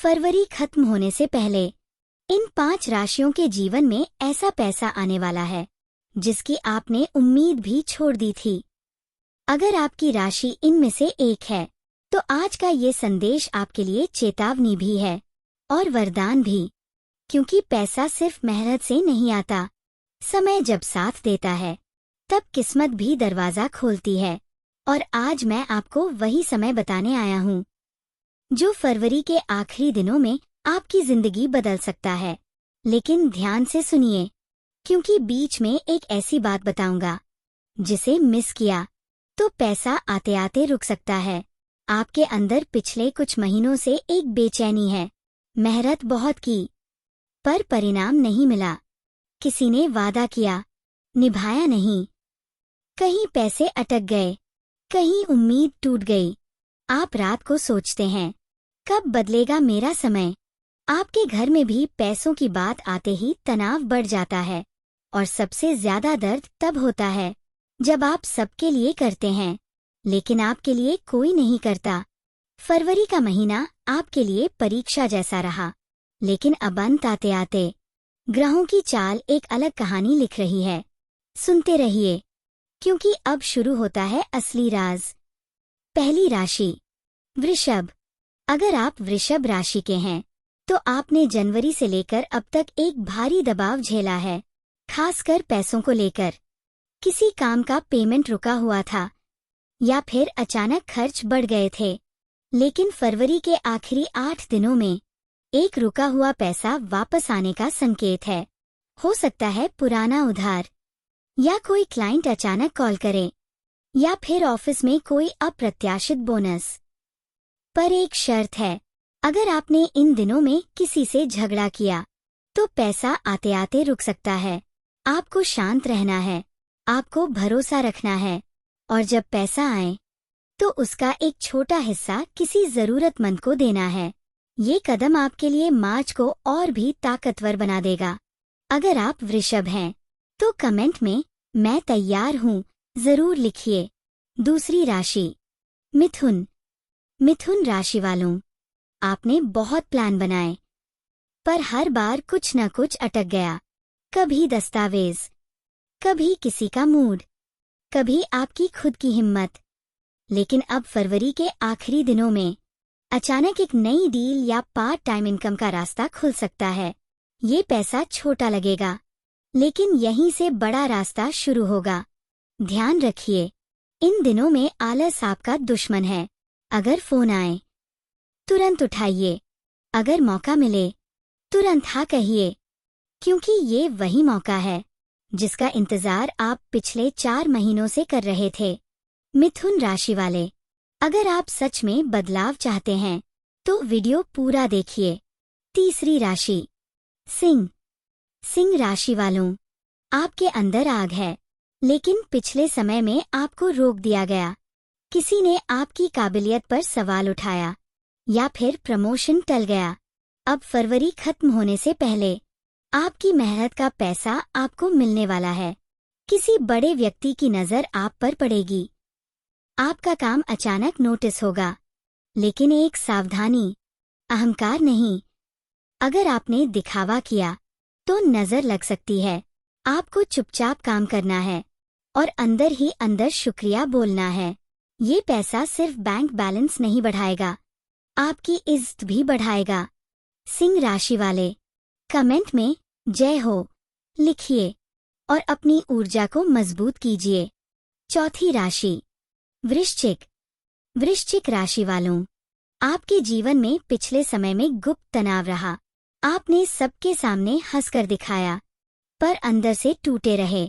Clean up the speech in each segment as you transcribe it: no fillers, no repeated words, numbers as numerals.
फरवरी खत्म होने से पहले इन 5 राशियों के जीवन में ऐसा पैसा आने वाला है जिसकी आपने उम्मीद भी छोड़ दी थी। अगर आपकी राशि इनमें से एक है तो आज का ये संदेश आपके लिए चेतावनी भी है और वरदान भी, क्योंकि पैसा सिर्फ मेहनत से नहीं आता। समय जब साथ देता है तब किस्मत भी दरवाजा खोलती है, और आज मैं आपको वही समय बताने आया हूँ जो फरवरी के आखिरी दिनों में आपकी जिंदगी बदल सकता है। लेकिन ध्यान से सुनिए, क्योंकि बीच में एक ऐसी बात बताऊंगा जिसे मिस किया तो पैसा आते आते रुक सकता है। आपके अंदर पिछले कुछ महीनों से एक बेचैनी है। मेहनत बहुत की पर परिणाम नहीं मिला। किसी ने वादा किया, निभाया नहीं। कहीं पैसे अटक गए, कहीं उम्मीद टूट गई। आप रात को सोचते हैं, कब बदलेगा मेरा समय। आपके घर में भी पैसों की बात आते ही तनाव बढ़ जाता है, और सबसे ज्यादा दर्द तब होता है जब आप सबके लिए करते हैं लेकिन आपके लिए कोई नहीं करता। फरवरी का महीना आपके लिए परीक्षा जैसा रहा, लेकिन अब अंत आते आते ग्रहों की चाल एक अलग कहानी लिख रही है। सुनते रहिए, क्योंकि अब शुरू होता है असली राज। पहली राशि वृषभ। अगर आप वृषभ राशि के हैं तो आपने जनवरी से लेकर अब तक एक भारी दबाव झेला है, खासकर पैसों को लेकर। किसी काम का पेमेंट रुका हुआ था या फिर अचानक खर्च बढ़ गए थे। लेकिन फरवरी के आखिरी 8 दिनों में एक रुका हुआ पैसा वापस आने का संकेत है। हो सकता है पुराना उधार, या कोई क्लाइंट अचानक कॉल करे, या फिर ऑफिस में कोई अप्रत्याशित बोनस। पर एक शर्त है, अगर आपने इन दिनों में किसी से झगड़ा किया तो पैसा आते आते रुक सकता है। आपको शांत रहना है, आपको भरोसा रखना है, और जब पैसा आए तो उसका एक छोटा हिस्सा किसी जरूरतमंद को देना है। ये कदम आपके लिए मार्च को और भी ताकतवर बना देगा। अगर आप वृषभ हैं तो कमेंट में मैं तैयार हूँ जरूर लिखिए। दूसरी राशि मिथुन। मिथुन राशि वालों, आपने बहुत प्लान बनाए पर हर बार कुछ न कुछ अटक गया। कभी दस्तावेज, कभी किसी का मूड, कभी आपकी खुद की हिम्मत। लेकिन अब फरवरी के आखिरी दिनों में अचानक एक नई डील या पार्ट टाइम इनकम का रास्ता खुल सकता है। ये पैसा छोटा लगेगा, लेकिन यहीं से बड़ा रास्ता शुरू होगा। ध्यान रखिए, इन दिनों में आलस आपका दुश्मन है। अगर फोन आए तुरंत उठाइए, अगर मौका मिले तुरंत हाँ कहिए, क्योंकि ये वही मौका है जिसका इंतजार आप पिछले 4 महीनों से कर रहे थे। मिथुन राशि वाले, अगर आप सच में बदलाव चाहते हैं तो वीडियो पूरा देखिए। तीसरी राशि सिंह। सिंह राशि वालों, आपके अंदर आग है, लेकिन पिछले समय में आपको रोक दिया गया। किसी ने आपकी काबिलियत पर सवाल उठाया, या फिर प्रमोशन टल गया। अब फरवरी खत्म होने से पहले आपकी मेहनत का पैसा आपको मिलने वाला है। किसी बड़े व्यक्ति की नज़र आप पर पड़ेगी। आपका काम अचानक नोटिस होगा, लेकिन एक सावधानी, अहंकार नहीं। अगर आपने दिखावा किया तो नज़र लग सकती है। आपको चुपचाप काम करना है और अंदर ही अंदर शुक्रिया बोलना है। ये पैसा सिर्फ बैंक बैलेंस नहीं बढ़ाएगा, आपकी इज्जत भी बढ़ाएगा। सिंह राशि वाले, कमेंट में जय हो लिखिए और अपनी ऊर्जा को मजबूत कीजिए। चौथी राशि वृश्चिक। वृश्चिक राशि वालों, आपके जीवन में पिछले समय में गुप्त तनाव रहा। आपने सबके सामने हंसकर दिखाया, पर अंदर से टूटे रहे।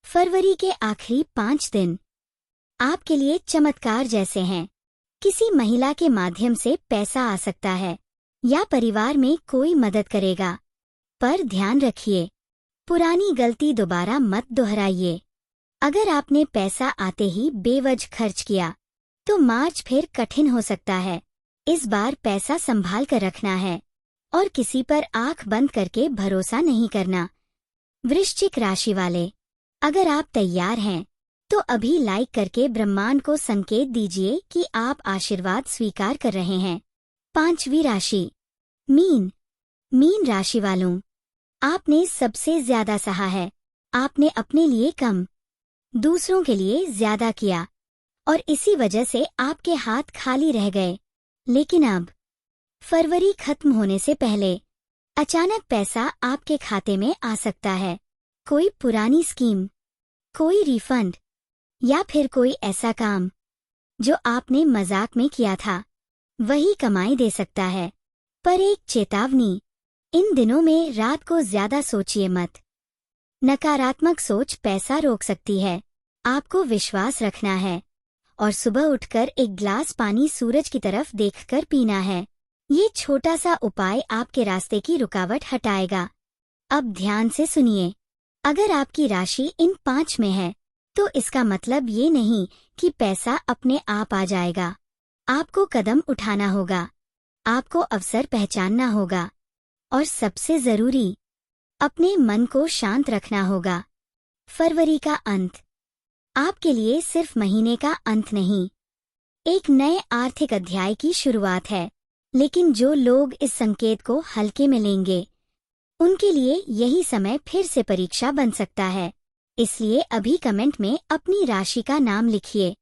फरवरी के आखिरी 5 दिन आपके लिए चमत्कार जैसे हैं। किसी महिला के माध्यम से पैसा आ सकता है, या परिवार में कोई मदद करेगा। पर ध्यान रखिए, पुरानी गलती दोबारा मत दोहराइए। अगर आपने पैसा आते ही बेवजह खर्च किया तो मार्च फिर कठिन हो सकता है। इस बार पैसा संभाल कर रखना है और किसी पर आंख बंद करके भरोसा नहीं करना। वृश्चिक राशि वाले, अगर आप तैयार हैं तो अभी लाइक करके ब्रह्मांड को संकेत दीजिए कि आप आशीर्वाद स्वीकार कर रहे हैं। 5वीं राशि मीन राशि वालों, आपने सबसे ज्यादा सहा है। आपने अपने लिए कम, दूसरों के लिए ज्यादा किया और इसी वजह से आपके हाथ खाली रह गए। लेकिन अब फरवरी खत्म होने से पहले अचानक पैसा आपके खाते में आ सकता है। कोई पुरानी स्कीम, कोई रिफंड या फिर कोई ऐसा काम जो आपने मजाक में किया था, वही कमाई दे सकता है। पर एक चेतावनी, इन दिनों में रात को ज्यादा सोचिए मत। नकारात्मक सोच पैसा रोक सकती है। आपको विश्वास रखना है और सुबह उठकर एक गिलास पानी सूरज की तरफ देखकर पीना है। ये छोटा सा उपाय आपके रास्ते की रुकावट हटाएगा। अब ध्यान से सुनिए, अगर आपकी राशि इन 5 में है तो इसका मतलब ये नहीं कि पैसा अपने आप आ जाएगा। आपको कदम उठाना होगा, आपको अवसर पहचानना होगा और सबसे जरूरी, अपने मन को शांत रखना होगा। फरवरी का अंत आपके लिए सिर्फ महीने का अंत नहीं, एक नए आर्थिक अध्याय की शुरुआत है। लेकिन जो लोग इस संकेत को हल्के में लेंगे, उनके लिए यही समय फिर से परीक्षा बन सकता है। इसलिए अभी कमेंट में अपनी राशि का नाम लिखिए,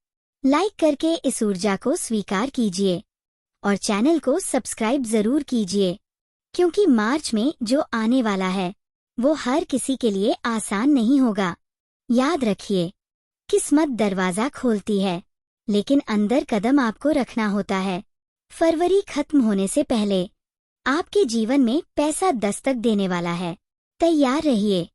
लाइक करके इस ऊर्जा को स्वीकार कीजिए और चैनल को सब्सक्राइब जरूर कीजिए, क्योंकि मार्च में जो आने वाला है वो हर किसी के लिए आसान नहीं होगा। याद रखिए, किस्मत दरवाजा खोलती है, लेकिन अंदर कदम आपको रखना होता है। फरवरी खत्म होने से पहले आपके जीवन में पैसा दस्तक देने वाला है। तैयार रहिए।